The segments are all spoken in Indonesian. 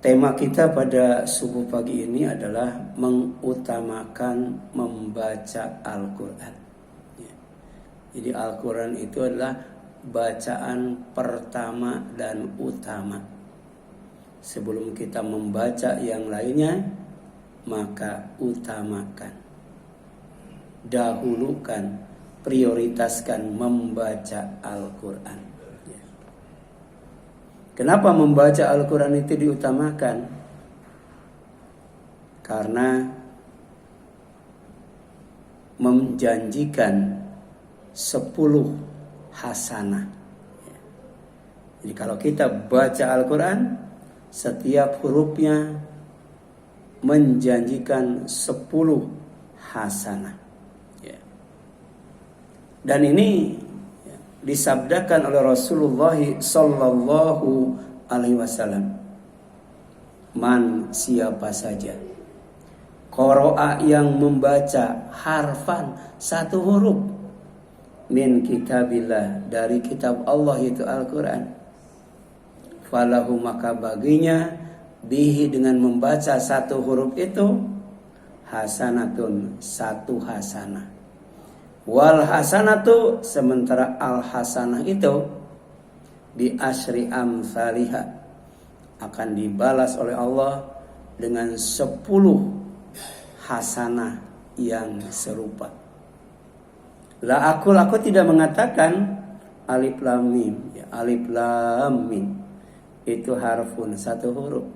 Tema kita pada subuh pagi ini adalah mengutamakan membaca Al-Quran. Jadi Al-Quran itu adalah bacaan pertama dan utama. Sebelum kita membaca yang lainnya, maka utamakan, dahulukan, prioritaskan membaca Al-Quran. Kenapa membaca Al-Quran itu diutamakan? Karena menjanjikan 10 hasanah. Jadi kalau kita baca Al-Quran, setiap hurufnya menjanjikan 10 hasanah. Dan ini disabdakan oleh Rasulullah sallallahu alaihi wasallam. Man, siapa saja qara'a yang membaca harfan, satu huruf, min kitabillah, dari kitab Allah yaitu Al-Quran, falahu, maka baginya, bihi, dengan membaca satu huruf itu, hasanatun, satu hasanah. Wal hasanatu, sementara al hasanah itu bi asyri amsalihha, akan dibalas oleh Allah dengan 10 hasanah yang serupa. Aku tidak mengatakan alif lam mim. Alif lam mim itu harfun, satu huruf.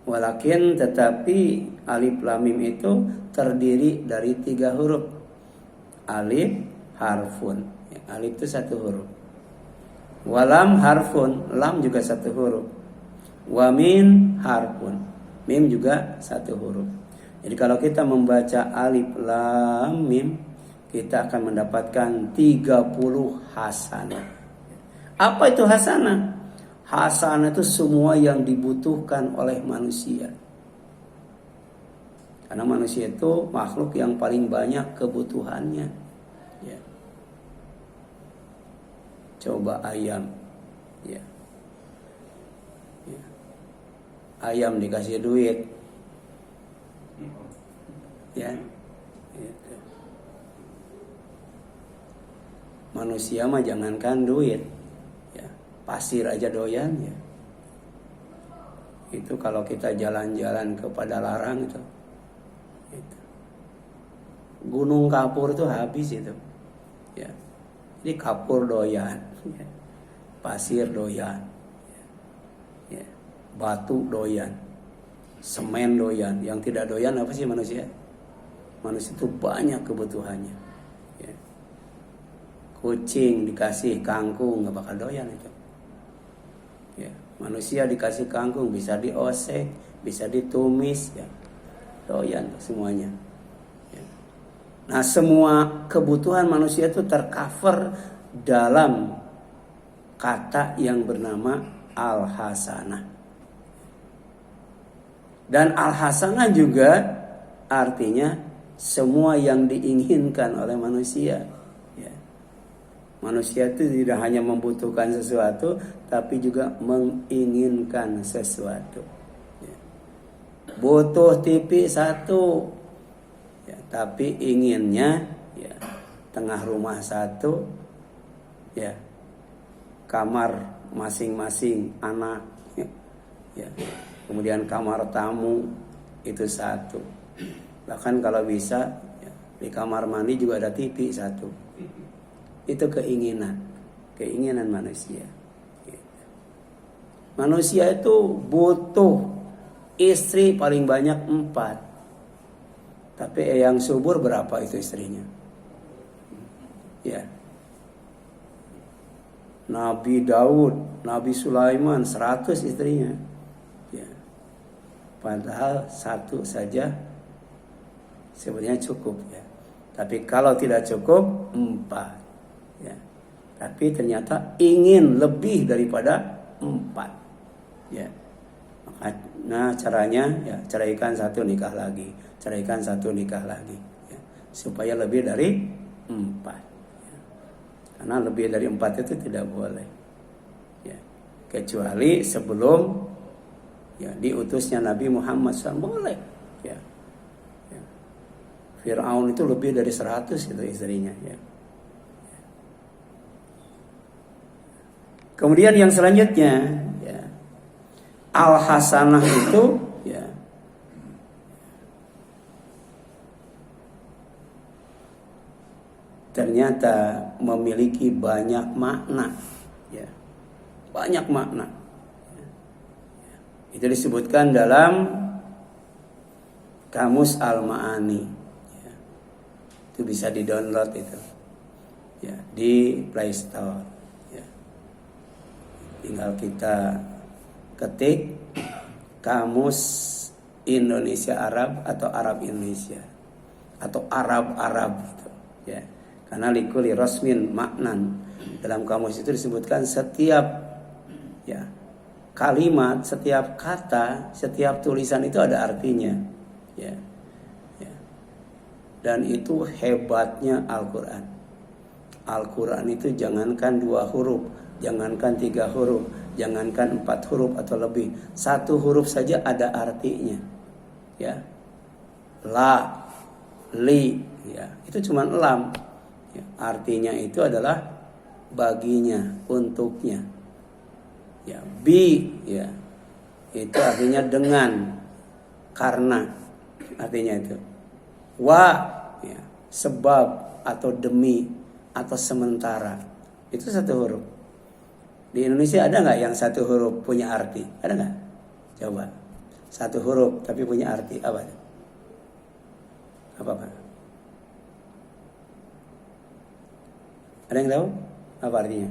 Walakin, tetapi alif lam mim itu terdiri dari 3 huruf. Alif harfun, alif itu satu huruf. Walam harfun, lam juga satu huruf. Wamin harfun, mim juga satu huruf. Jadi kalau kita membaca alif lam mim, kita akan mendapatkan 30 hasanah. Apa itu hasanah? Hasanah itu semua yang dibutuhkan oleh manusia. Karena manusia itu makhluk yang paling banyak kebutuhannya. Ya. Coba ayam. Ya. Ya. Ayam dikasih duit. Ya. Gitu. Manusia mah jangankan duit. Ya. Pasir aja doyan. Ya. Itu kalau kita jalan-jalan ke Padalarang itu. Gunung kapur itu habis itu, ya. Jadi kapur doyan, ya. Pasir doyan, ya. Batu doyan, semen doyan. Yang tidak doyan apa sih manusia? Manusia itu banyak kebutuhannya. Ya. Kucing dikasih kangkung nggak bakal doyan itu. Ya. Manusia dikasih kangkung bisa dioseng, bisa ditumis, ya. Doyan semuanya. Nah, semua kebutuhan manusia itu tercover dalam kata yang bernama al-hasanah. Dan al-hasanah juga artinya semua yang diinginkan oleh manusia. Ya. Manusia itu tidak hanya membutuhkan sesuatu, tapi juga menginginkan sesuatu. Ya. Butuh TV 1. Ya, tapi inginnya, ya, tengah rumah 1, ya, kamar masing-masing anak, ya, kemudian kamar tamu itu 1. Bahkan kalau bisa, ya, di kamar mandi juga ada TV 1. Itu keinginan manusia. Manusia itu butuh istri paling banyak 4. Tapi yang subur berapa itu istrinya? Ya. Nabi Daud, Nabi Sulaiman 100 istrinya. Ya. Padahal 1 saja sebenarnya cukup, ya. Tapi kalau tidak cukup 4. Ya. Tapi ternyata ingin lebih daripada 4. Ya. Nah, caranya, ya, ceraikan 1, nikah lagi. Ceraikan 1, nikah lagi, ya, supaya lebih dari 4, ya. Karena lebih dari 4 itu tidak boleh, ya. Kecuali sebelum, ya, diutusnya Nabi Muhammad SAW, boleh. Ya. Ya. Fir'aun itu lebih dari 100 itu istrinya. Ya. Kemudian yang selanjutnya, ya, al-hasanah itu, ya, ternyata memiliki banyak makna, ya, banyak makna. Itu disebutkan dalam Kamus Al-Ma'ani, ya. Itu bisa di-download itu, ya, di Play Store. Ya. Tinggal kita ketik Kamus Indonesia Arab atau Arab Indonesia atau Arab gitu, ya. Karena likuli rasmin maknan, dalam kamus itu disebutkan setiap, ya, kalimat, setiap kata, setiap tulisan itu ada artinya, ya. Ya. Dan itu hebatnya Al-Quran. Al-Quran itu jangankan 2 huruf, jangankan 3 huruf, jangankan 4 huruf atau lebih, 1 huruf saja ada artinya, ya. La, li, ya, itu cuma lam, ya. Artinya itu adalah baginya, untuknya, ya. Bi, ya, itu artinya dengan, karena, artinya itu. Wa, ya, sebab atau demi atau sementara, itu 1 huruf. Di Indonesia ada nggak yang 1 huruf punya arti? Ada nggak? Coba, 1 huruf tapi punya arti apa? Apa Pak? Ada yang tahu apa artinya?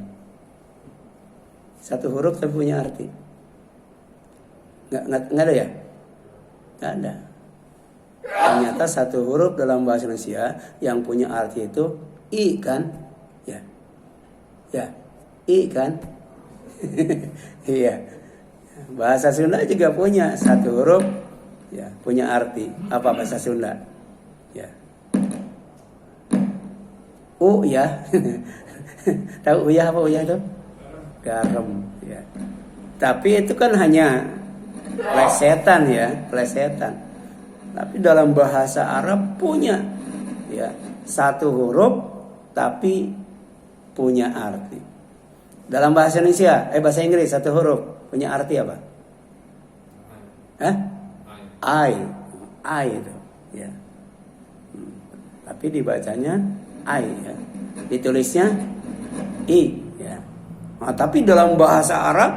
1 huruf tapi punya arti? Nggak ada ya? Nggak ada. Ternyata 1 huruf dalam bahasa Indonesia yang punya arti itu i kan? Ya, ya, i kan? Iya. Bahasa Sunda juga punya 1 huruf, ya, punya arti. Apa bahasa Sunda? Ya. Ya. Tahu uyah apa uyah itu? Garam, ya. Tapi itu kan hanya plesetan, ya, plesetan. Tapi dalam bahasa Arab punya, ya, 1 huruf tapi punya arti. Dalam bahasa Indonesia, bahasa Inggris 1 huruf punya arti apa? I itu, ya. Tapi dibacanya I, ya. Ditulisnya I, ya. Nah, tapi dalam bahasa Arab,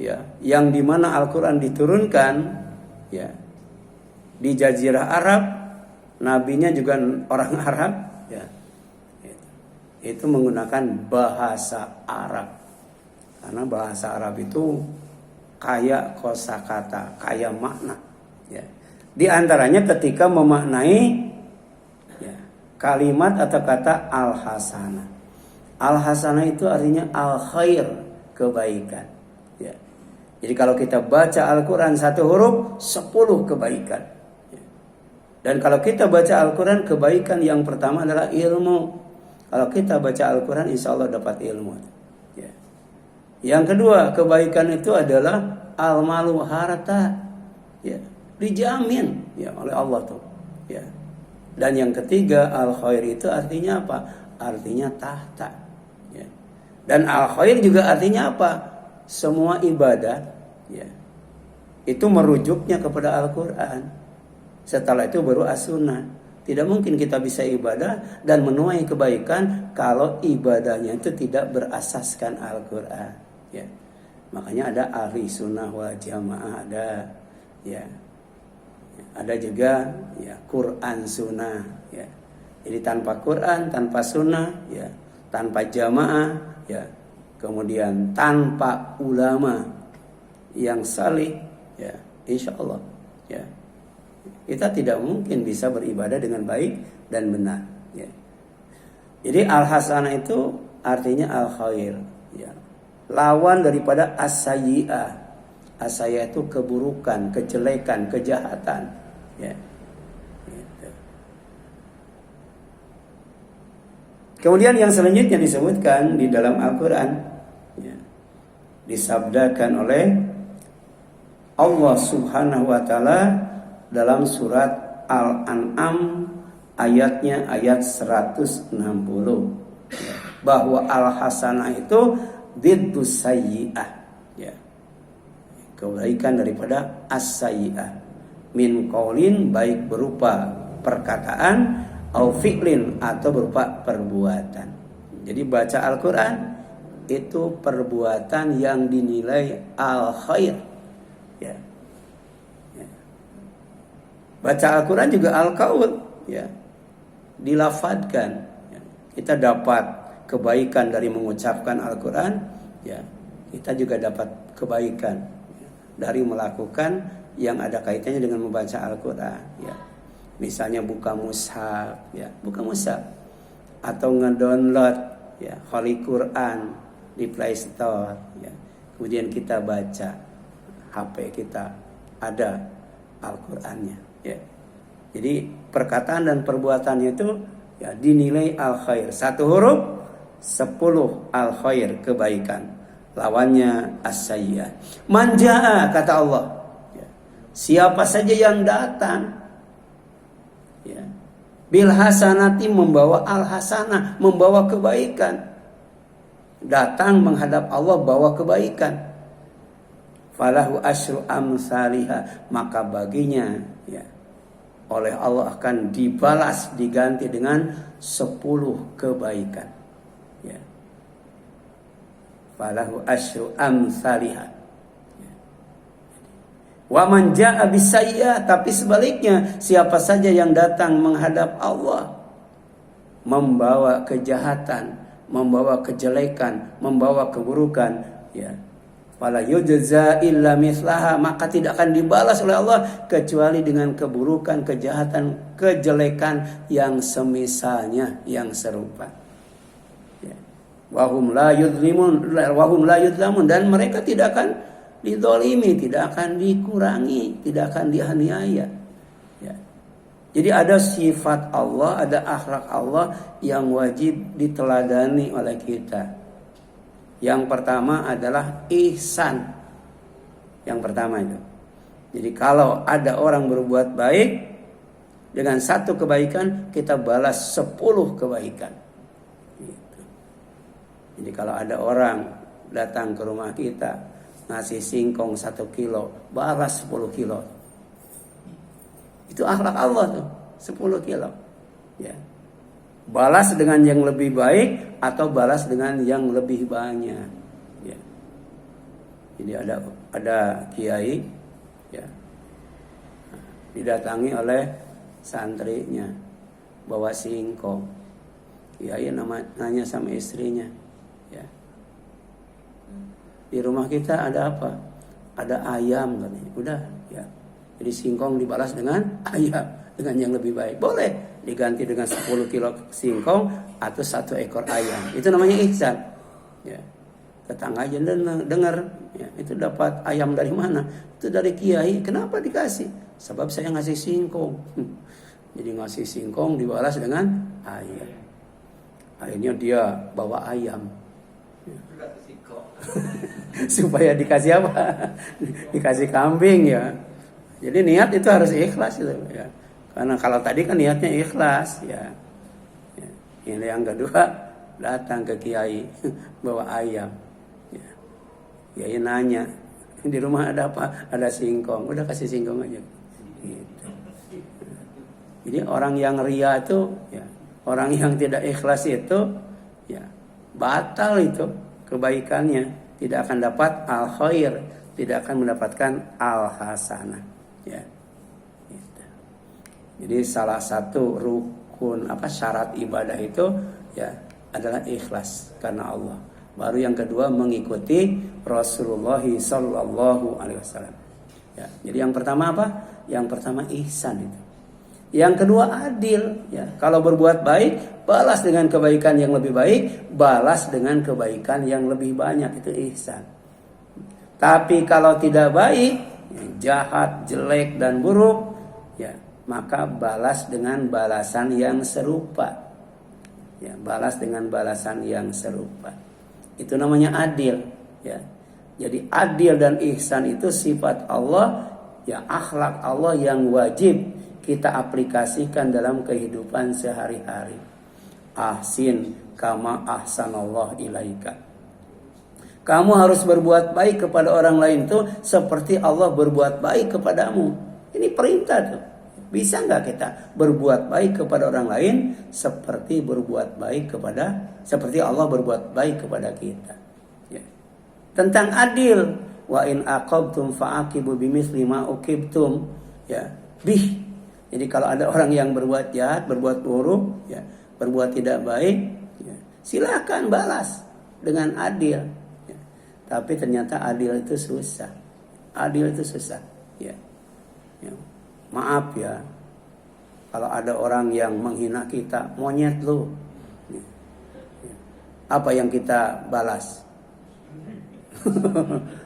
ya, yang dimana Al-Quran diturunkan, ya, di Jazirah Arab, nabinya juga orang Arab, ya, itu menggunakan bahasa Arab. Karena bahasa Arab itu kaya kosakata, kaya makna, ya. Di antaranya ketika memaknai, ya, kalimat atau kata al-hasanah. Al-hasanah itu artinya al-khair, kebaikan, ya. Jadi kalau kita baca Al-Quran 1 huruf, 10 kebaikan, ya. Dan kalau kita baca Al-Quran, kebaikan yang pertama adalah ilmu. Kalau kita baca Al-Quran, insya Allah dapat ilmu, ya. Yang kedua, kebaikan itu adalah al-malu, harta, ya, dijamin, ya, oleh Allah tuh, ya. Dan yang ketiga, al-khair itu artinya apa? Artinya tahta, ya. Dan al-khair juga artinya apa? Semua ibadah, ya, itu merujuknya kepada Al-Quran. Setelah itu baru as-sunnah. Tidak mungkin kita bisa ibadah dan menuai kebaikan kalau ibadahnya itu tidak berasaskan Al-Quran, ya. Makanya ada ahli sunnah wal jamaah, ada, ya. Ada juga, ya, Quran sunnah, ya. Jadi tanpa Quran, tanpa sunnah, ya, tanpa jamaah, ya, kemudian tanpa ulama yang salih, ya, insya Allah, ya, kita tidak mungkin bisa beribadah dengan baik dan benar, ya. Jadi al-hasanah itu artinya al-khair, ya. Lawan daripada as-sayyi'ah. As-sayyi'ah itu keburukan, kejelekan, kejahatan, ya. Gitu. Kemudian yang selanjutnya disebutkan di dalam Al-Quran, ya, disabdakan oleh Allah Subhanahu wa taala dalam surat Al-An'am ayatnya ayat 160 bahwa al-hasanah itu diddus sayyi'ah, ya. Kebaikan daripada as-sayyi'ah. Min qaulin, baik berupa perkataan, au fi'lin, atau berupa perbuatan. Jadi baca Al-Qur'an itu perbuatan yang dinilai al-khair, ya. Ya. Baca Al-Qur'an juga al-qaul, ya. Dilafadzkan, ya. Kita dapat kebaikan dari mengucapkan Al-Quran, ya, kita juga dapat kebaikan, ya, dari melakukan yang ada kaitannya dengan membaca Al-Quran, ya. Misalnya buka mushaf, ya, buka mushaf, atau ngedownload, ya, Holy Quran di Play Store, ya. Kemudian kita baca, HP kita ada Al-Qurannya, ya. Jadi perkataan dan perbuatannya itu, ya, dinilai al-khair. 1 huruf 10 al-khair, kebaikan. Lawannya as-sayyi'ah. Man jaa, kata Allah, ya, siapa saja yang datang, ya, bil hasanati, membawa al-hasanah, membawa kebaikan. Datang menghadap Allah bawa kebaikan. Falahu asyru amsalihha, maka baginya, ya, oleh Allah akan dibalas, diganti dengan 10 kebaikan. Ya. Falahu asyru amsalihha. Ya. Wa man jaa bisayyi'ah, tapi sebaliknya, siapa saja yang datang menghadap Allah membawa kejahatan, membawa kejelekan, membawa keburukan, ya, fala yujza illa mislaha, maka tidak akan dibalas oleh Allah kecuali dengan keburukan, kejahatan, kejelekan yang semisalnya, yang serupa. Ya. Wahum la yudlamun, dan mereka tidak akan dizalimi, tidak akan dikurangi, tidak akan dianiaya. Ya. Jadi ada sifat Allah, ada akhlak Allah yang wajib diteladani oleh kita. Yang pertama adalah ihsan. Yang pertama itu. Jadi kalau ada orang berbuat baik, dengan 1 kebaikan kita balas 10 kebaikan. Gitu. Jadi kalau ada orang datang ke rumah kita ngasih singkong 1 kilo, balas 10 kilo. Itu akhlak Allah tuh, 10 kilo. Ya. Balas dengan yang lebih baik atau balas dengan yang lebih banyak, ya. Jadi ada kiai, ya, didatangi oleh santrinya bawa singkong. Kiai nanya sama istrinya, ya, di rumah kita ada apa? Ada ayam, katanya. Udah, ya. Jadi singkong dibalas dengan ayam, dengan yang lebih baik. Boleh diganti dengan 10 kilo singkong atau 1 ekor ayam. Itu namanya ihsan. Ya. Tetangga aja dengar, ya, itu dapat ayam dari mana? Itu dari kiai. Kenapa dikasih? Sebab saya ngasih singkong. Jadi ngasih singkong dibalas dengan ayam. Akhirnya dia bawa ayam. Ya. Supaya dikasih apa? Dikasih kambing, ya. Jadi niat itu harus ikhlas itu, ya. Karena kalau tadi kan niatnya ikhlas, ya. Ya. Ini yang kedua, datang ke kiai bawa ayam. Ya. Kiai nanya, di rumah ada apa? Ada singkong. Udah kasih singkong aja. Gitu. Jadi orang yang ria itu, ya, orang yang tidak ikhlas itu, ya, batal itu kebaikannya, tidak akan dapat al-khair, tidak akan mendapatkan al-hasanah, ya. Jadi salah satu rukun syarat ibadah itu, ya, adalah ikhlas karena Allah. Baru yang kedua mengikuti Rasulullah sallallahu alaihi wasallam. Ya, jadi yang pertama apa? Yang pertama ihsan itu. Yang kedua adil, ya. Kalau berbuat baik, balas dengan kebaikan yang lebih baik, balas dengan kebaikan yang lebih banyak, itu ihsan. Tapi kalau tidak baik, ya, jahat, jelek dan buruk, ya, maka balas dengan balasan yang serupa. Ya, balas dengan balasan yang serupa. Itu namanya adil, ya. Jadi adil dan ihsan itu sifat Allah, ya akhlak Allah yang wajib kita aplikasikan dalam kehidupan sehari-hari. Ahsin kama ahsanallah ilaika. Kamu harus berbuat baik kepada orang lain tuh seperti Allah berbuat baik kepadamu. Ini perintah tuh. Bisa nggak kita berbuat baik kepada orang lain seperti Allah berbuat baik kepada kita? Ya. Tentang adil, wa in aqabtum fa'aqibu bimithli ma uqibtum, ya. Jadi kalau ada orang yang berbuat jahat, berbuat buruk, ya, berbuat tidak baik, ya, silakan balas dengan adil. Ya. Tapi ternyata adil itu susah. Ya. Ya. Maaf ya, kalau ada orang yang menghina kita, monyet lu. Ya. Ya. Apa yang kita balas?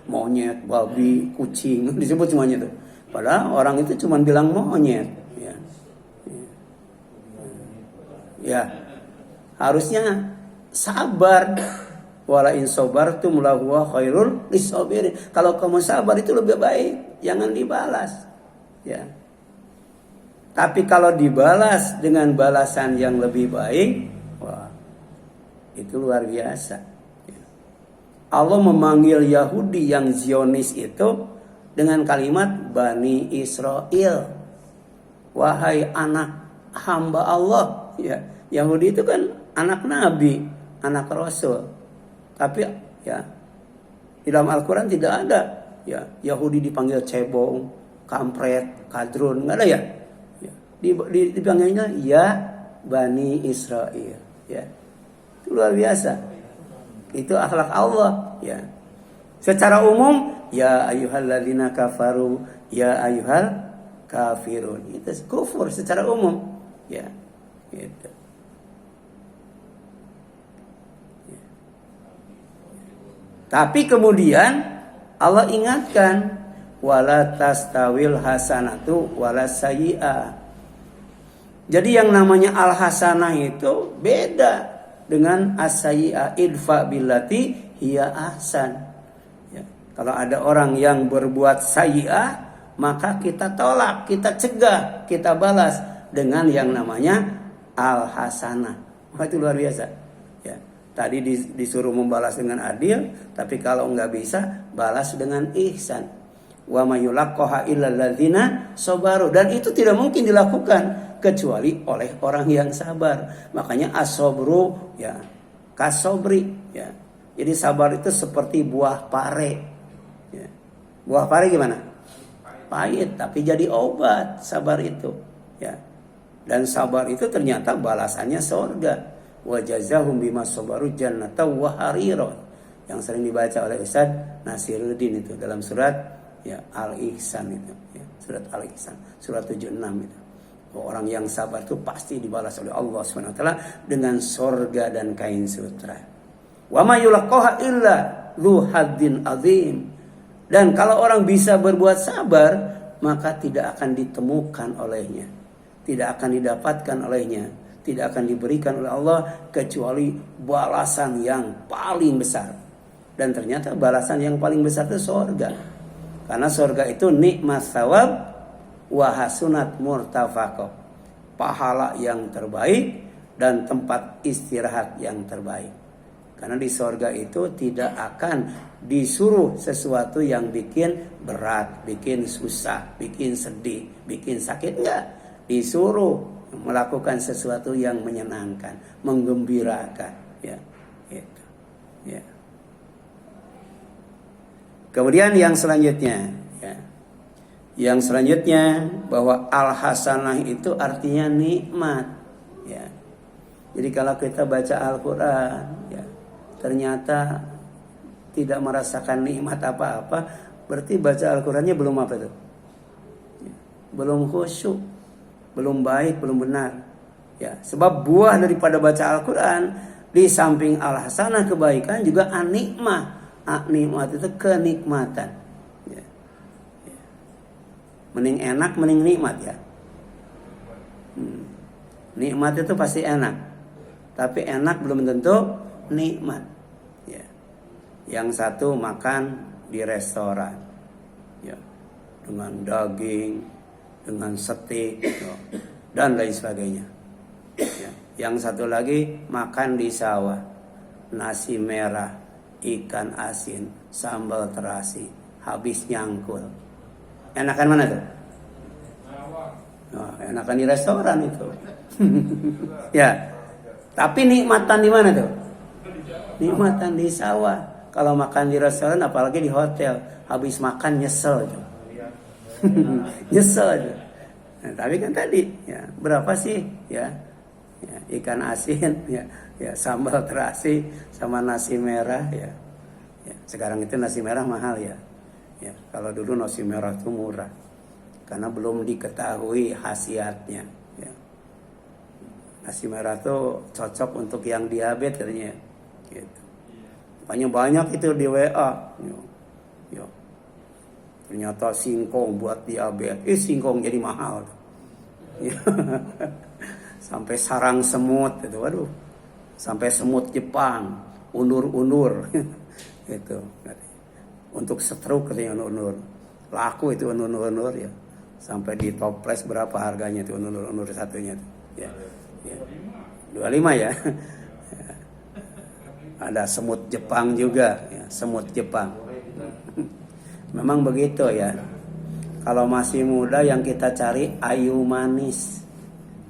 Monyet, babi, kucing, disebut semuanya tuh. Padahal orang itu cuma bilang monyet. Ya. Ya. Ya. Harusnya sabar. Wala in sabartum lahuwa khairul lisabirin. Kalau kamu sabar itu lebih baik, jangan dibalas. Ya. Tapi kalau dibalas dengan balasan yang lebih baik, wah, itu luar biasa. Allah memanggil Yahudi yang Zionis itu dengan kalimat Bani Israel. Wahai anak hamba Allah. Ya, Yahudi itu kan anak Nabi, anak Rasul. Tapi ya, di dalam Al-Quran tidak ada ya Yahudi dipanggil cebong, kampret, kadrun, nggak ada ya. Dipanggilnya ya Bani Israel, ya. Itu luar biasa. Itu akhlak Allah, ya. Secara umum ya ayyuhalladzina kafaru, ya ayyuhal kafirun. Itu kufur secara umum, ya. Gitu. Ya. Tapi kemudian Allah ingatkan wala tastawil hasanatu wala sayyi'ah. Jadi yang namanya al-hasanah itu beda dengan as-sayyi'ah, idfa billati hiya ahsan. Ya. Kalau ada orang yang berbuat sayyi'ah, maka kita tolak, kita cegah, kita balas dengan yang namanya al-hasanah. Wah, itu luar biasa. Ya. Tadi disuruh membalas dengan adil, tapi kalau nggak bisa, balas dengan ihsan. Wa may yulaqqaha illal ladzina sabaru. Dan itu tidak mungkin dilakukan kecuali oleh orang yang sabar. Makanya as-sabru ya kasobri ya. Jadi sabar itu seperti buah pare. Ya. Buah pare gimana? Pahit tapi jadi obat sabar itu. Ya. Dan sabar itu ternyata balasannya surga. Wa jazahum bima sabaru jannatan wa harira. Yang sering dibaca oleh Ustaz Nasiruddin itu dalam surat ya Al-Ihsan itu ya. Surat Al-Ihsan, surat 76 itu. Orang yang sabar itu pasti dibalas oleh Allah SWT dengan sorga dan kain sutra. Wa ma yulaqqaha illa dzu haddin azim. Dan kalau orang bisa berbuat sabar, maka tidak akan ditemukan olehnya, tidak akan didapatkan olehnya, tidak akan diberikan oleh Allah kecuali balasan yang paling besar. Dan ternyata balasan yang paling besar itu sorga. Karena sorga itu nikmat thawab wa hasunat murtafaqah, pahala yang terbaik dan tempat istirahat yang terbaik. Karena di sorga itu tidak akan disuruh sesuatu yang bikin berat, bikin susah, bikin sedih, bikin sakit, enggak. Disuruh melakukan sesuatu yang menyenangkan, menggembirakan, ya. Gitu. Ya. Kemudian yang selanjutnya Yang selanjutnya bahwa al-hasanah itu artinya nikmat. Ya. Jadi kalau kita baca Al-Quran, ya, ternyata tidak merasakan nikmat apa-apa, berarti baca Al-Qurannya belum apa itu? Ya. Belum khusyuk, belum baik, belum benar. Ya. Sebab buah daripada baca Al-Quran di samping al-hasanah kebaikan juga an-nikmah. Nikmat itu kenikmatan. Mending enak, mending nikmat ya. Nikmat itu pasti enak, tapi enak belum tentu nikmat. Ya. Yang satu makan di restoran, ya, dengan daging, dengan steak, ya, dan lain sebagainya. Ya. Yang satu lagi makan di sawah, nasi merah, ikan asin, sambal terasi, habis nyangkul. Enakan mana tuh? Oh, enakan di restoran itu. Ya. Tapi nikmatan di mana tuh? Nikmatan di sawah. Kalau makan di restoran, apalagi di hotel, habis makan nyesel tuh. Nyesel tuh. Nah, tapi kan tadi, ya, berapa sih, ya, ikan asin, ya, sambal terasi, sama nasi merah, ya. Sekarang itu nasi merah mahal, ya. Kalau dulu nasi merah itu murah, karena belum diketahui khasiatnya. Ya. Nasi merah itu cocok untuk yang diabetes katanya, gitu. Banyak itu di WA. Ya. Ternyata singkong buat diabetes, singkong jadi mahal. Ya. Sampai sarang semut itu, waduh. Sampai semut Jepang, undur-undur. Gitu. Untuk stroke katanya undur-undur. Laku itu undur-undur, ya. Sampai di toples berapa harganya itu undur-undur satunya. Ya. 25 ya. Ada semut Jepang juga, ya, semut Jepang. Memang begitu, ya. Kalau masih muda yang kita cari ayu manis.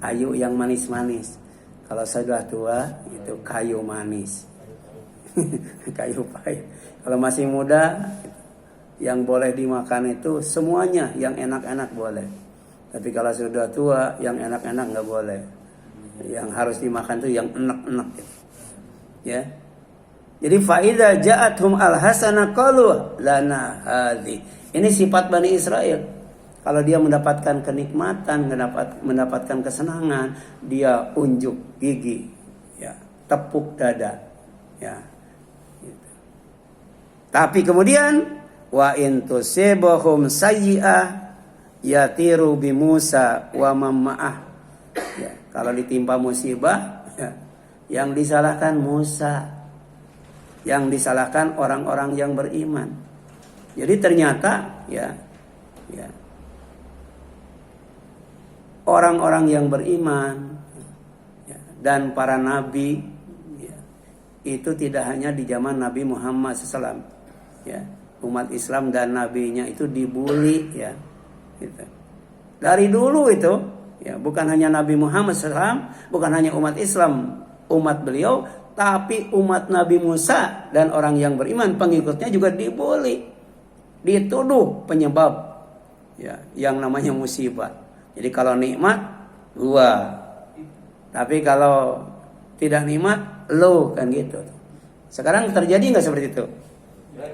Ayu yang manis-manis. Kalau sudah tua itu kayu manis. Kayu pahit. Kalau masih muda yang boleh dimakan itu semuanya, yang enak-enak boleh. Tapi kalau sudah tua yang enak-enak nggak boleh. Yang harus dimakan itu yang enak-enak gitu. Ya. Jadi faida ja'athum al-hasanah qalu lana hadhi. Ini sifat Bani Israel. Kalau dia mendapatkan kenikmatan, mendapatkan kesenangan, dia unjuk gigi, ya, tepuk dada, ya. Gitu. Tapi kemudian wa in tusibahum sayyi'ah yatiru bi Musa wa mamma'ah. Ya, kalau ditimpa musibah, ya, yang disalahkan Musa, yang disalahkan orang-orang yang beriman. Jadi ternyata, ya, orang-orang yang beriman, ya, dan para nabi, ya, itu tidak hanya di zaman Nabi Muhammad SAW, ya, umat Islam dan nabinya itu dibully, ya, gitu. Dari dulu itu, ya, bukan hanya Nabi Muhammad SAW, bukan hanya umat Islam, umat beliau, tapi umat Nabi Musa dan orang yang beriman pengikutnya juga dibully, dituduh penyebab, ya, yang namanya musibah. Jadi kalau nikmat gua, tapi kalau tidak nikmat lo, kan gitu. Sekarang terjadi nggak seperti itu?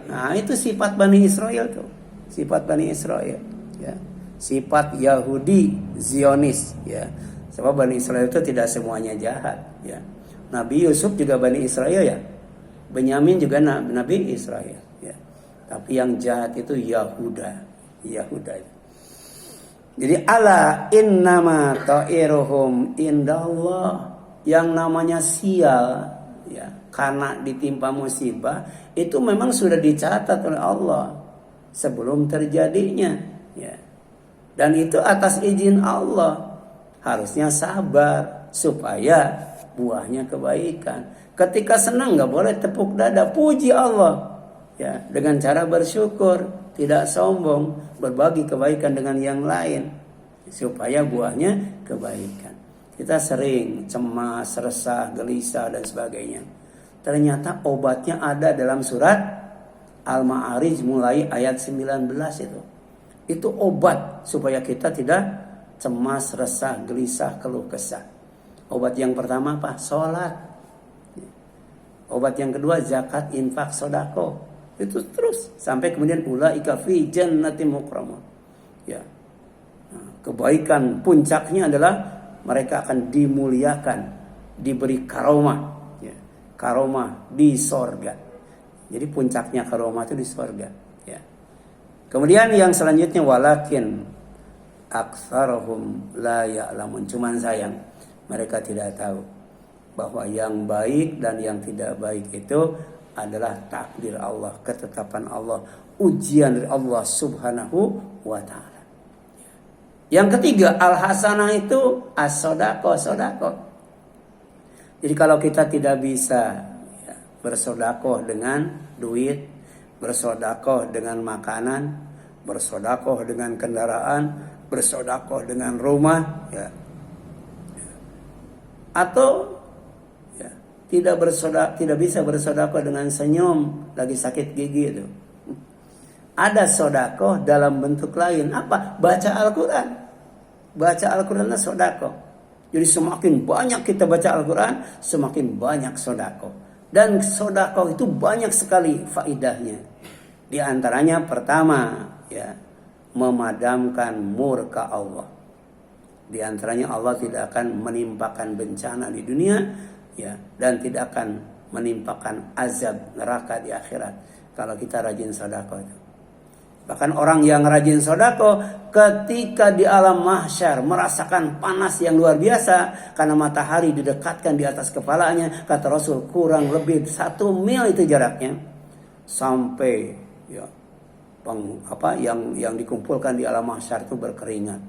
Nah, itu sifat Bani Israel tuh, sifat Bani Israel, ya, sifat Yahudi Zionis, ya. Sebab Bani Israel itu tidak semuanya jahat, ya. Nabi Yusuf juga Bani Israel, ya. Benyamin juga Nabi Israel, ya. Tapi yang jahat itu Yahuda. Jadi ala innama ta'iruhum indallah, yang namanya sial, ya, karena ditimpa musibah itu memang sudah dicatat oleh Allah sebelum terjadinya, ya. Dan itu atas izin Allah. Harusnya sabar supaya buahnya kebaikan. Ketika senang nggak boleh tepuk dada, puji Allah, ya, dengan cara bersyukur, tidak sombong, berbagi kebaikan dengan yang lain supaya buahnya kebaikan. Kita sering cemas, resah, gelisah dan sebagainya. Ternyata obatnya ada dalam surat Al-Ma'arij mulai ayat 19 itu. Itu obat supaya kita tidak cemas, resah, gelisah, keluh kesah. Obat yang pertama apa? Sholat. Obat yang kedua zakat, infak, sodako. Itu terus sampai kemudian ulaika fi jannatin mukramun. Ya. Nah, kebaikan puncaknya adalah mereka akan dimuliakan, diberi karomah, ya. Karomah di sorga. Jadi puncaknya karomah itu di sorga, ya. Kemudian yang selanjutnya walakin aktsaruhum la ya'lamun. Cuman sayang mereka tidak tahu bahwa yang baik dan yang tidak baik itu adalah takdir Allah, ketetapan Allah. ujian dari Allah Subhanahu wa taala. Yang ketiga, al-hasanah itu as-shadaqah, sedekah. Jadi kalau kita tidak bisa bersedekah dengan duit, bersedekah dengan makanan, bersedekah dengan kendaraan, bersedekah dengan rumah, ya. Atau ya, tidak bisa bersedekah dengan senyum lagi sakit gigi itu. Ada sedekah dalam bentuk lain, apa? Baca Al-Qur'an. Baca Al-Qur'an adalah sedekah. Jadi semakin banyak kita baca Al-Qur'an, semakin banyak sedekah. Dan sedekah itu banyak sekali faidahnya. Di antaranya pertama, ya, memadamkan murka Allah. Di antaranya Allah tidak akan menimpakan bencana di dunia, ya, dan tidak akan menimpakan azab neraka di akhirat kalau kita rajin sedekah itu. Bahkan orang yang rajin sedekah ketika di alam mahsyar merasakan panas yang luar biasa karena matahari didekatkan di atas kepalanya, kata Rasul kurang lebih 1 mil itu jaraknya sampai ya yang dikumpulkan di alam mahsyar itu berkeringat.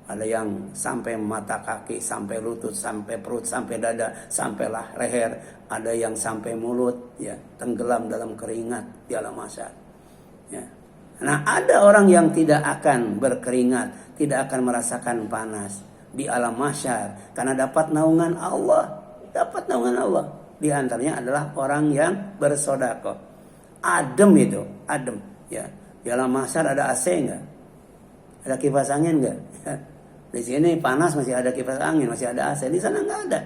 Ada yang sampai mata kaki, sampai lutut, sampai perut, sampai dada, sampailah leher. Ada yang sampai mulut, ya, tenggelam dalam keringat di alam mahsyar. Ya. Nah, ada orang yang tidak akan berkeringat, tidak akan merasakan panas di alam mahsyar karena dapat naungan Allah. Dapat naungan Allah. Di antaranya adalah orang yang bersedekah. Adem itu, adem. Ya, di alam mahsyar ada AC enggak? Ada kipas angin enggak? Di sini panas masih ada kipas angin, masih ada AC. Di sana enggak ada.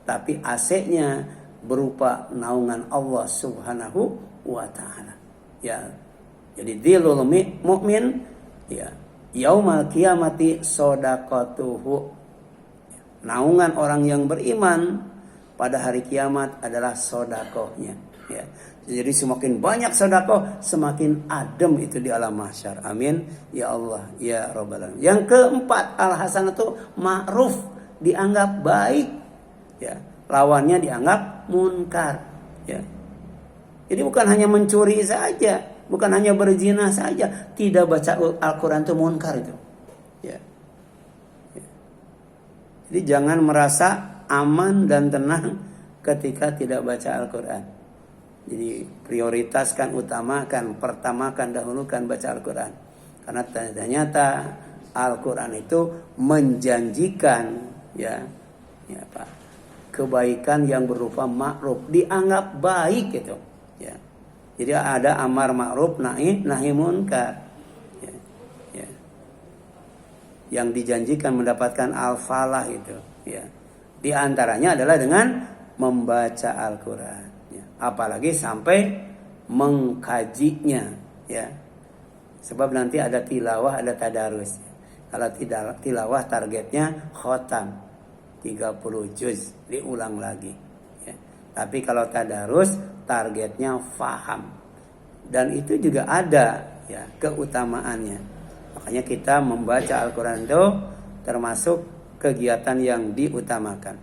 Tapi AC-nya berupa naungan Allah Subhanahu wa taala. Ya. Jadi dhillul mu'min, ya, yaumal qiyamati shadaqatuhu. Naungan orang yang beriman pada hari kiamat adalah sedekahnya, ya. Jadi semakin banyak sedekah, semakin adem itu di alam mahsyar. Amin ya Allah ya rabbal alamin. Yang keempat, al-hasanatu ma'ruf, dianggap baik, ya. Lawannya dianggap munkar, ya. Jadi bukan hanya mencuri saja, bukan hanya berzina saja, tidak baca Al-Quran itu munkar itu. Ya. Ya. Jadi jangan merasa aman dan tenang ketika tidak baca Al-Quran. Jadi prioritaskan, utamakan, pertamakan, dahulukan baca Al-Quran. Karena ternyata Al-Quran itu menjanjikan, ya Pak, kebaikan yang berupa ma'ruf, dianggap baik itu. Ya. Jadi ada amar ma'ruf nahi munkar, ya. Ya. Yang dijanjikan mendapatkan al-falah itu, ya. Di antaranya adalah dengan membaca Al-Quran, ya. Apalagi sampai mengkajinya, ya. Sebab nanti ada tilawah, ada tadarus. Kalau tilawah targetnya khotam 30 juz, diulang lagi, ya. Tapi kalau tadarus targetnya faham, dan itu juga ada, ya, keutamaannya. Makanya kita membaca Al-Quran itu termasuk kegiatan yang diutamakan,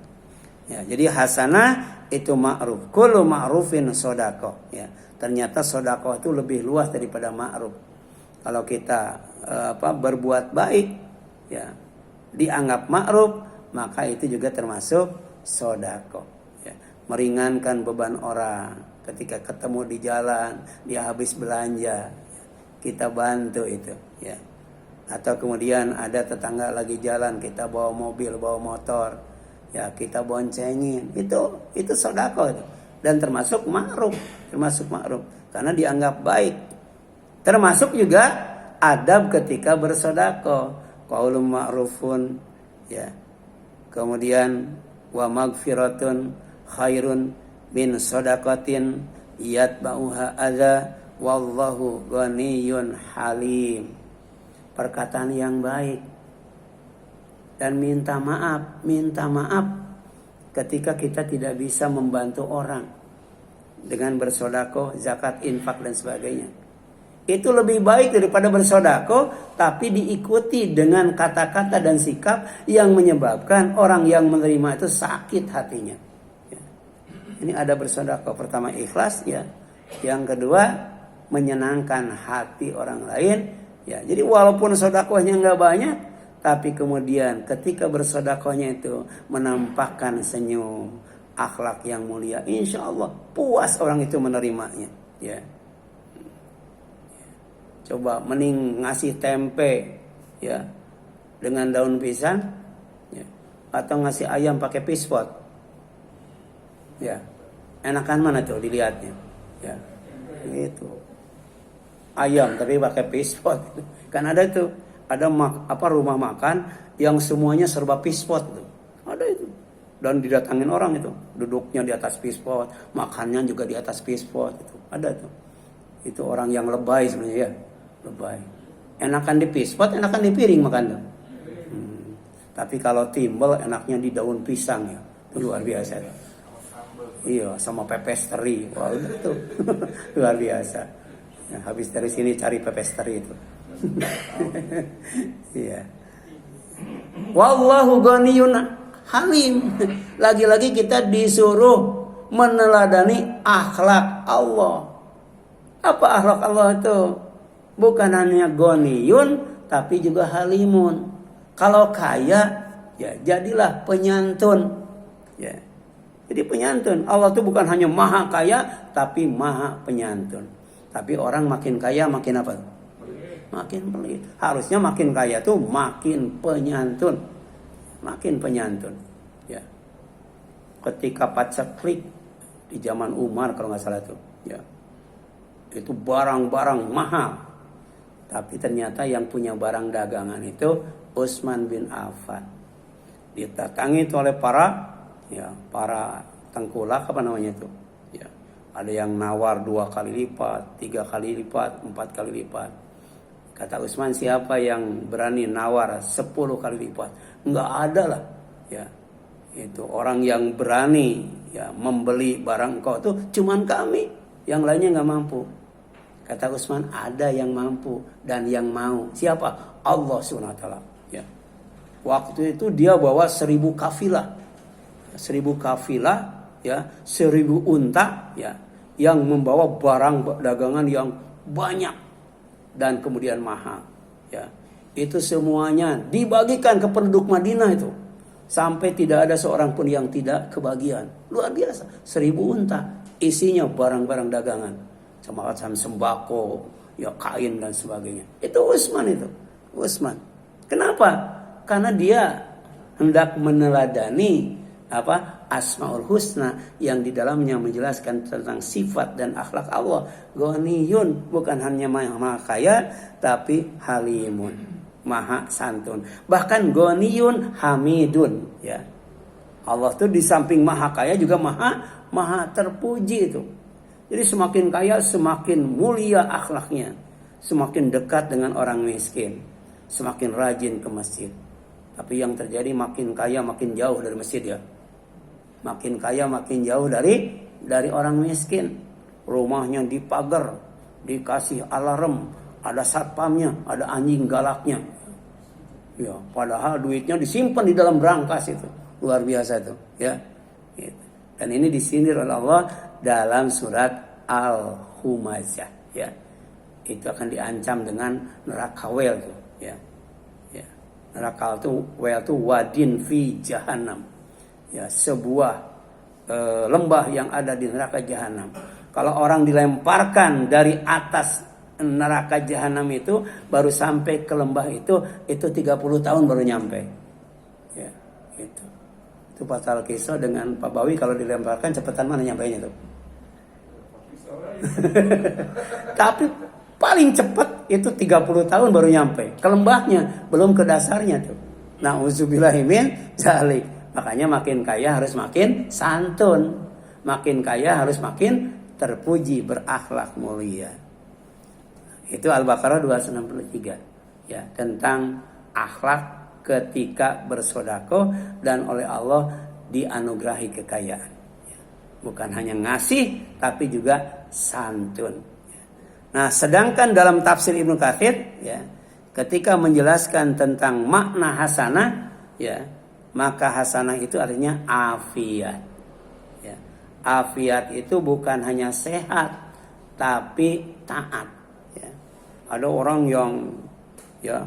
ya. Jadi hasanah itu ma'ruf, kullu ma'rufin shadaqah, ya. Ternyata shadaqah itu lebih luas daripada ma'ruf. Kalau kita berbuat baik, ya, dianggap ma'ruf, maka itu juga termasuk shadaqah, ya. Meringankan beban orang. Ketika ketemu di jalan, dia habis belanja, kita bantu itu, ya. Atau kemudian ada tetangga lagi jalan, kita bawa mobil, bawa motor, ya, kita boncengin. Itu sedekah itu. Dan termasuk ma'ruf, karena dianggap baik. Termasuk juga adab ketika bersedekah, qaulun ma'rufun, ya. Kemudian wa magfiratun khairun min shadaqatin yatba'uha adza wallahu ghaniyun halim. Perkataan yang baik dan minta maaf ketika kita tidak bisa membantu orang dengan bersedekah, zakat, infak dan sebagainya. Itu lebih baik daripada bersedekah tapi diikuti dengan kata-kata dan sikap yang menyebabkan orang yang menerima itu sakit hatinya. Ini ada bersedekah, pertama ikhlas, ya. Yang kedua, menyenangkan hati orang lain. Ya, jadi walaupun sedekahnya nggak banyak, tapi kemudian ketika bersedekahnya itu menampakkan senyum, akhlak yang mulia, insya Allah puas orang itu menerimanya. Ya, coba mending ngasih tempe, ya, dengan daun pisang, ya, atau ngasih ayam pakai pispot. Ya, enakan mana tuh dilihatnya? Ya, gitu. Ayam tapi pakai pispot. Kan ada tuh, ada rumah makan yang semuanya serba pispot tuh. Ada itu. Dan didatangin orang itu, duduknya di atas pispot, makannya juga di atas pispot itu. Ada tuh. Itu orang yang lebay sebenarnya, ya. Lebay. Enakan di pispot, enakan di piring makan tuh. Tapi kalau timbel enaknya di daun pisang, ya. Itu luar biasa. Iya, sama pepes teri. Wah, itu luar biasa. Ya, habis dari sini cari pepes teri itu. Iya. Wallahu ghaniyun halim. Lagi-lagi kita disuruh meneladani akhlak Allah. Apa akhlak Allah itu? Bukan hanya ghaniyun, tapi juga halimun. Kalau kaya, ya jadilah penyantun. Ya. Jadi penyantun. Allah itu bukan hanya maha kaya, tapi maha penyantun. Tapi orang makin kaya makin apa? Makin pelit. Harusnya makin kaya tuh makin penyantun. Makin penyantun. Ya. Ketika paceklik di zaman Umar kalau nggak salah tuh, ya. Itu barang-barang mahal. Tapi ternyata yang punya barang dagangan itu Utsman bin Affan. Didatangi oleh para tengkulak apa namanya itu. Ya. Ada yang nawar 2 kali lipat, 3 kali lipat, 4 kali lipat. Kata Utsman, siapa yang berani nawar 10 kali lipat? Enggak ada lah. Ya. Itu orang yang berani ya membeli barang engkau tuh cuman kami, yang lainnya enggak mampu. Kata Utsman, ada yang mampu dan yang mau. Siapa? Allah SWT. Ya. Waktu itu dia bawa 1000 kafilah. 1000 kafilah, ya, 1000 unta, ya, yang membawa barang dagangan yang banyak dan kemudian mahal, ya. Itu semuanya dibagikan ke penduduk Madinah itu, sampai tidak ada seorang pun yang tidak kebagian. Luar biasa. 1000 unta isinya barang-barang dagangan, semacam sembako, ya, kain dan sebagainya. Itu Utsman itu. Utsman. Kenapa? Karena dia hendak meneladani Asmaul Husna yang di dalamnya menjelaskan tentang sifat dan akhlak Allah. Ghaniyun, bukan hanya maha kaya, tapi halimun, maha santun. Bahkan ghaniyun hamidun, ya. Allah tuh di samping maha kaya juga maha terpuji itu. Jadi semakin kaya semakin mulia akhlaknya, semakin dekat dengan orang miskin, semakin rajin ke masjid. Tapi yang terjadi makin kaya makin jauh dari masjid, ya. Makin kaya makin jauh dari orang miskin. Rumahnya dipagar, dikasih alarm, ada satpamnya, ada anjing galaknya. Ya, padahal duitnya disimpan di dalam brankas itu. Luar biasa itu, ya. Dan ini disindir oleh Allah dalam surat Al-Humazah, ya. Itu akan diancam dengan neraka wel tuh, ya. Ya. Neraka itu wel itu wadin fi jahannam. Ya, sebuah lembah yang ada di neraka jahanam. Kalau orang dilemparkan dari atas neraka jahanam itu baru sampai ke lembah itu 30 tahun baru nyampe. Ya, itu pasal kisah dengan Pak Bawi, kalau dilemparkan cepetan mana nyampainya tuh. Tapi paling cepat itu 30 tahun baru nyampe ke lembahnya, belum ke dasarnya tuh. Nauzubillahi min dzalik. Makanya makin kaya harus makin santun, makin kaya harus makin terpuji, berakhlak mulia. Itu Al-Baqarah 263, ya, tentang akhlak ketika bersedekah dan oleh Allah dianugerahi kekayaan. Bukan hanya ngasih, tapi juga santun. Nah, sedangkan dalam tafsir Ibnu Katsir, ya, ketika menjelaskan tentang makna hasanah, ya, maka hasanah itu artinya afiat. Ya. Afiat itu bukan hanya sehat, tapi taat. Ya. Ada orang yang ya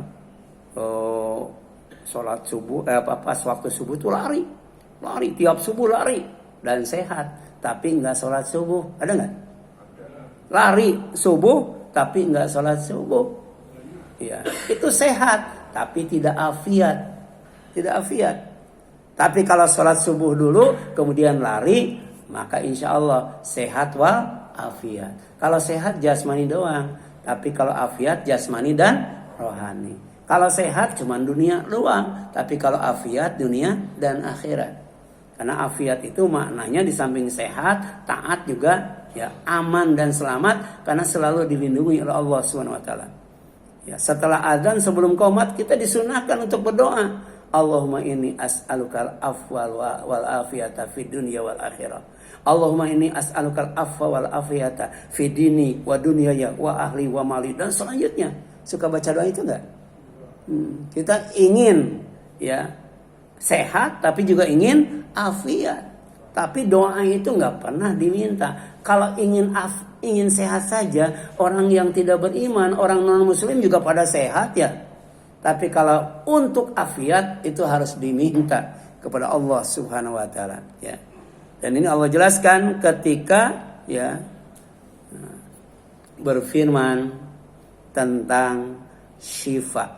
sholat subuh pas waktu subuh itu lari tiap subuh lari dan sehat, tapi nggak sholat subuh. Ada nggak? Lari subuh tapi nggak sholat subuh. Ya, itu sehat tapi tidak afiat. Tapi kalau sholat subuh dulu kemudian lari, maka insya Allah sehat wal afiat. Kalau sehat jasmani doang, tapi kalau afiat jasmani dan rohani. Kalau sehat cuma dunia doang, tapi kalau afiat dunia dan akhirat. Karena afiat itu maknanya di samping sehat, taat juga ya aman dan selamat karena selalu dilindungi oleh Allah Subhanahu wa taala. Ya, setelah adzan sebelum qomat kita disunahkan untuk berdoa. Allahumma inni as'alukal afwa wal afiyata fid dunya wal akhirah. Allahumma inni as'alukal afwa wal afiyata fid dini wa dunyaya wa ahli wa mali, dan selanjutnya. Suka baca doa itu enggak? Kita ingin ya sehat tapi juga ingin afiat. Tapi doa itu enggak pernah diminta. Kalau ingin sehat saja, orang yang tidak beriman, orang non muslim juga pada sehat ya. Tapi kalau untuk afiat itu harus diminta kepada Allah Subhanahu wa taala ya. Dan ini Allah jelaskan ketika ya berfirman tentang syifa.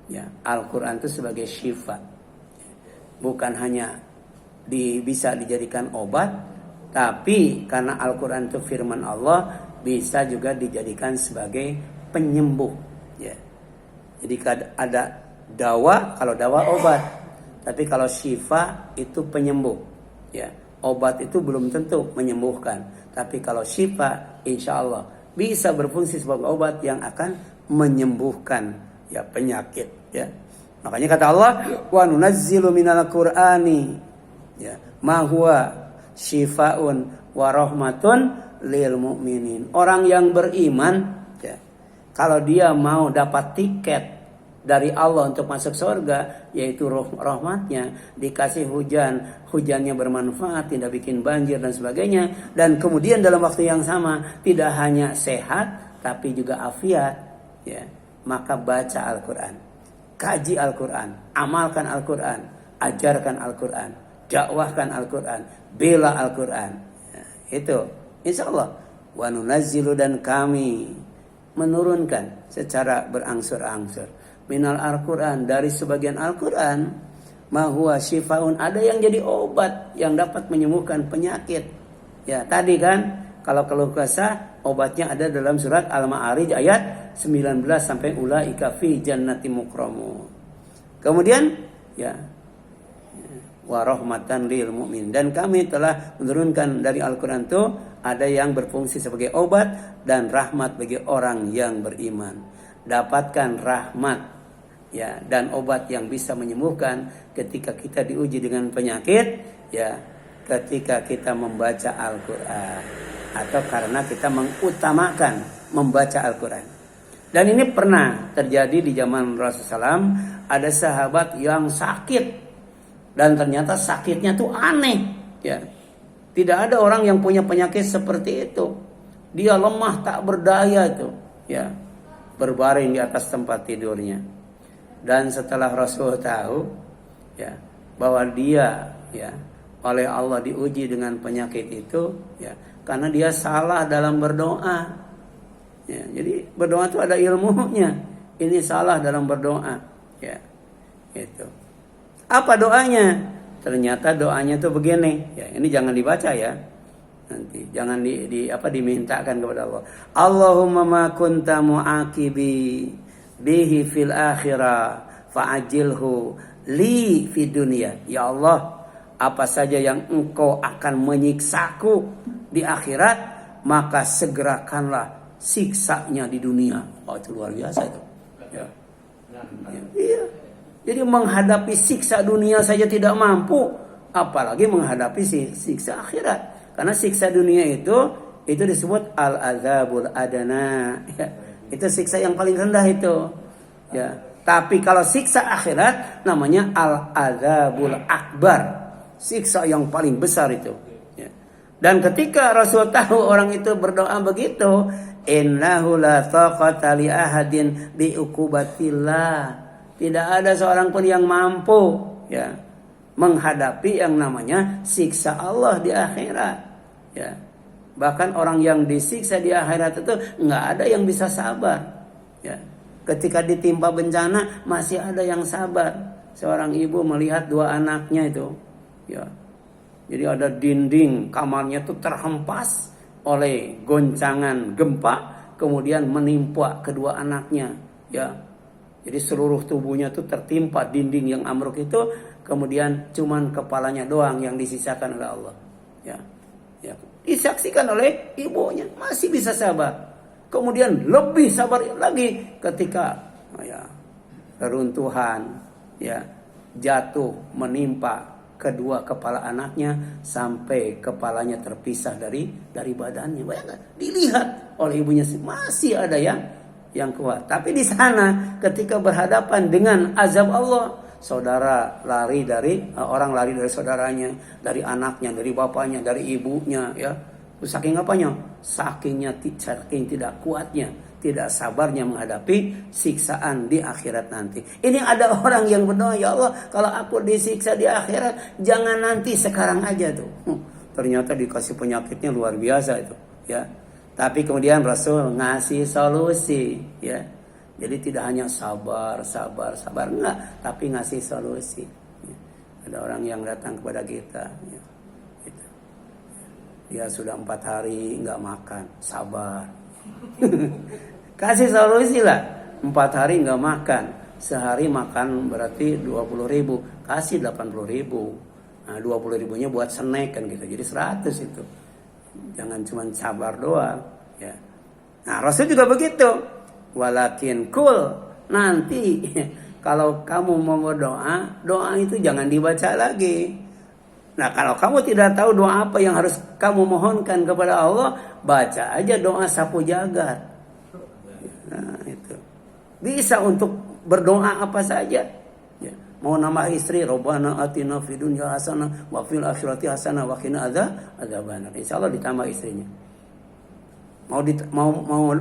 Ya, Al-Qur'an itu sebagai syifa. Bukan hanya bisa dijadikan obat, tapi karena Al-Qur'an itu firman Allah bisa juga dijadikan sebagai penyembuh ya. Jadi ada dawa, kalau dawa obat, tapi kalau syifa itu penyembuh. Ya, obat itu belum tentu menyembuhkan, tapi kalau syifa, insya Allah bisa berfungsi sebagai obat yang akan menyembuhkan ya penyakit. Ya, makanya kata Allah, wa nunazzilu minal Qur'ani, ya, ma huwa syifaun wa rahmatun lil mu'minin. Orang yang beriman kalau dia mau dapat tiket dari Allah untuk masuk surga, yaitu rahmatnya, dikasih hujannya bermanfaat, tidak bikin banjir dan sebagainya, dan kemudian dalam waktu yang sama tidak hanya sehat tapi juga afiat, ya, maka baca Al-Quran, kaji Al-Quran, amalkan Al-Quran, ajarkan Al-Quran, dakwahkan Al-Quran, bela Al-Quran. Ya, itu insya Allah. Wa nunazzilu, dan kami menurunkan secara berangsur-angsur minal Al-Quran, dari sebagian Al-Quran, ma huwa syifaun, ada yang jadi obat yang dapat menyembuhkan penyakit. Ya, tadi kan kalau keluh kesah obatnya ada dalam surat Al-Ma'arij ayat 19 sampai ulaika fi jannati mukramun. Kemudian ya wa rahmatan lil mu'min, dan kami telah menurunkan dari Al-Quran itu ada yang berfungsi sebagai obat dan rahmat bagi orang yang beriman. Dapatkan rahmat ya dan obat yang bisa menyembuhkan ketika kita diuji dengan penyakit, ya, ketika kita membaca Al-Quran atau karena kita mengutamakan membaca Al-Quran. Dan ini pernah terjadi di zaman Rasulullah SAW. Ada sahabat yang sakit dan ternyata sakitnya tuh aneh, ya. Tidak ada orang yang punya penyakit seperti itu. Dia lemah tak berdaya itu, ya, berbaring di atas tempat tidurnya. Dan setelah Rasul tahu, ya, bahwa dia, ya, oleh Allah diuji dengan penyakit itu, ya, karena dia salah dalam berdoa. Ya, jadi berdoa itu ada ilmunya. Ini salah dalam berdoa, ya, itu. Apa doanya? Ternyata doanya itu begini. Ya, ini jangan dibaca ya. Nanti jangan dimintakan kepada Allah. Allahumma ma kunta mu'aqibi bihi fil akhirah fa'ajilhu li fid dunya. Ya Allah, apa saja yang Engkau akan menyiksaku di akhirat, maka segerakanlah siksanya di dunia. Oh, itu luar biasa itu. Ya. Iya. Jadi menghadapi siksa dunia saja tidak mampu, apalagi menghadapi siksa akhirat. Karena siksa dunia itu disebut al-azabul adana. Ya, itu siksa yang paling rendah itu. Ya. Tapi kalau siksa akhirat namanya al-azabul akbar. Siksa yang paling besar itu. Ya. Dan ketika Rasul tahu orang itu berdoa begitu, innahu la taqata li ahadin bi uqubatillah. Tidak ada seorang pun yang mampu ya menghadapi yang namanya siksa Allah di akhirat. Ya. Bahkan orang yang disiksa di akhirat itu nggak ada yang bisa sabar. Ya. Ketika ditimpa bencana masih ada yang sabar. Seorang ibu melihat dua anaknya itu. Ya. Jadi ada dinding kamarnya itu terhempas oleh goncangan gempa, kemudian menimpa kedua anaknya. Ya. Jadi seluruh tubuhnya itu tertimpa dinding yang ambruk itu, kemudian cuman kepalanya doang yang disisakan oleh Allah. Ya. Ya. Disaksikan oleh ibunya, masih bisa sabar. Kemudian lebih sabar lagi ketika ya, keruntuhan ya, jatuh menimpa kedua kepala anaknya sampai kepalanya terpisah dari badannya. Bayangkan, dilihat oleh ibunya masih ada yang kuat. Tapi di sana ketika berhadapan dengan azab Allah, saudara lari dari orang lari dari saudaranya, dari anaknya, dari bapaknya, dari ibunya ya. Saking apanya? Saking tidak kuatnya, tidak sabarnya menghadapi siksaan di akhirat nanti. Ini ada orang yang berdoa, ya Allah, kalau aku disiksa di akhirat, jangan nanti, sekarang aja tuh. Ternyata dikasih penyakitnya luar biasa itu, ya. Tapi kemudian Rasul ngasih solusi, ya. Jadi tidak hanya sabar, enggak, tapi ngasih solusi. Ya. Ada orang yang datang kepada kita, ya. Gitu. Dia sudah 4 hari enggak makan, sabar. Kasih solusi lah. 4 hari enggak makan, sehari makan berarti 20.000, kasih 80.000. Nah, 20.000-nya buat snack kan gitu. Jadi 100 itu. Jangan cuma sabar doang, ya. Nah, Rasul juga begitu. Walakin kul, nanti kalau kamu mau berdoa, doa itu jangan dibaca lagi. Nah, kalau kamu tidak tahu doa apa yang harus kamu mohonkan kepada Allah, baca aja doa sapu jagat. Nah, itu. Bisa untuk berdoa apa saja. Ya. Mau nama istri, Rabbana atina fid dunya hasanah wa fil akhirati hasanah wa qina adzabannar. Insyaallah ditambah istrinya. Mau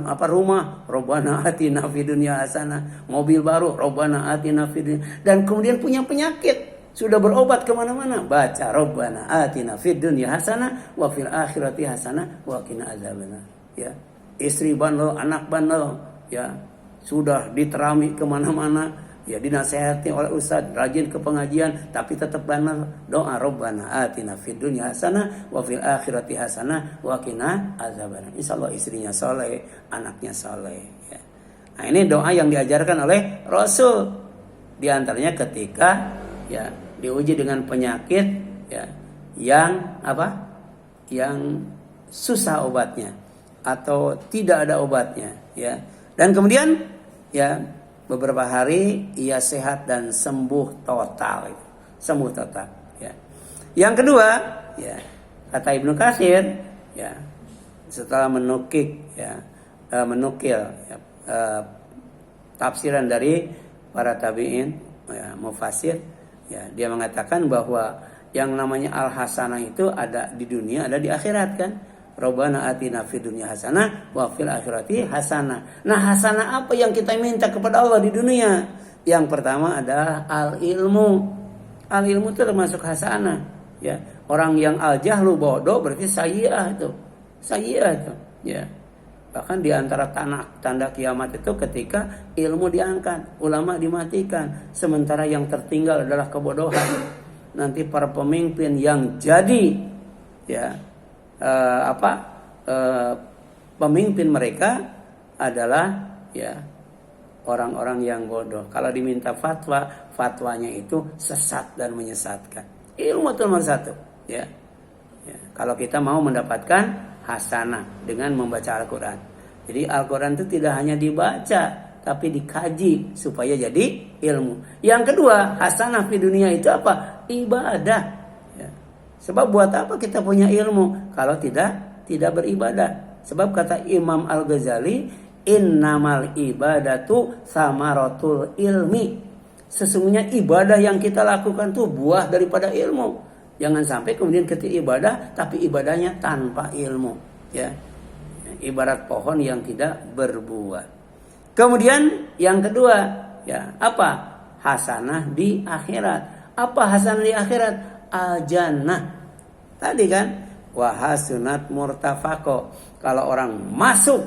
apa rumah, Rabbana atina fid dunya hasanah, mobil baru, Rabbana atina fid dunya, dan kemudian punya penyakit, sudah berobat kemana-mana, baca Rabbana atina fid dunya hasanah wa fil akhirati hasanah wa qina adzabannar. Ya. Istri bandel, anak bandel, ya. Sudah diterami kemana-mana, ya, dinasehati oleh ustaz, rajin ke pengajian, tapi tetap bandel. Doa Rabbana atina fid dunya hasanah wa fil akhirati hasanah wa qina adzabannar. Insyaallah istrinya saleh, anaknya saleh, ya. Nah, ini doa yang diajarkan oleh Rasul. Di antaranya ketika ya diuji dengan penyakit ya yang apa? Yang susah obatnya atau tidak ada obatnya, ya. Dan kemudian ya beberapa hari ia sehat dan sembuh total, sembuh total. Ya. Yang kedua, ya kata Ibnu Katsir, ya setelah menukil tafsiran dari para tabi'in, ya, mufassir, ya dia mengatakan bahwa yang namanya al-hasanah itu ada di dunia, ada di akhirat kan. Rabbana atina fid dunya hasanah wa fil akhirati hasanah. Nah, hasanah apa yang kita minta kepada Allah di dunia? Yang pertama adalah al-ilmu. Al-ilmu itu termasuk hasanah, ya. Orang yang al-jahlu bodoh berarti sayyi'ah itu. Sayyi'ah itu, ya. Bahkan di antara tanda kiamat itu ketika ilmu diangkat, ulama dimatikan, sementara yang tertinggal adalah kebodohan. Nanti para pemimpin yang jadi ya pemimpin mereka adalah ya orang-orang yang bodoh. Kalau diminta fatwa, fatwanya itu sesat dan menyesatkan. Ilmu itu nomor 1, ya. Ya. Kalau kita mau mendapatkan hasanah dengan membaca Al-Quran. Jadi Al-Quran itu tidak hanya dibaca, tapi dikaji supaya jadi ilmu. Yang kedua, hasanah di dunia itu apa? Ibadah. Sebab buat apa kita punya ilmu kalau tidak beribadah? Sebab kata Imam Al-Ghazali, innamal ibadatu samaratul ilmi. Sesungguhnya ibadah yang kita lakukan itu buah daripada ilmu. Jangan sampai kemudian ketika ibadah tapi ibadahnya tanpa ilmu, ya. Ibarat pohon yang tidak berbuah. Kemudian yang kedua, ya, apa? Hasanah di akhirat. Apa hasanah di akhirat? Al-jannah. Tadi kan, wa hasunat murtafaqo. Kalau orang masuk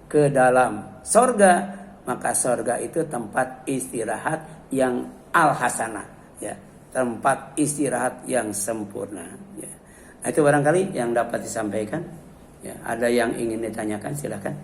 ke dalam sorga, maka sorga itu tempat istirahat yang al-hasanah, ya. Tempat istirahat yang sempurna, ya. Nah, itu barangkali yang dapat disampaikan, ya. Ada yang ingin ditanyakan, silakan.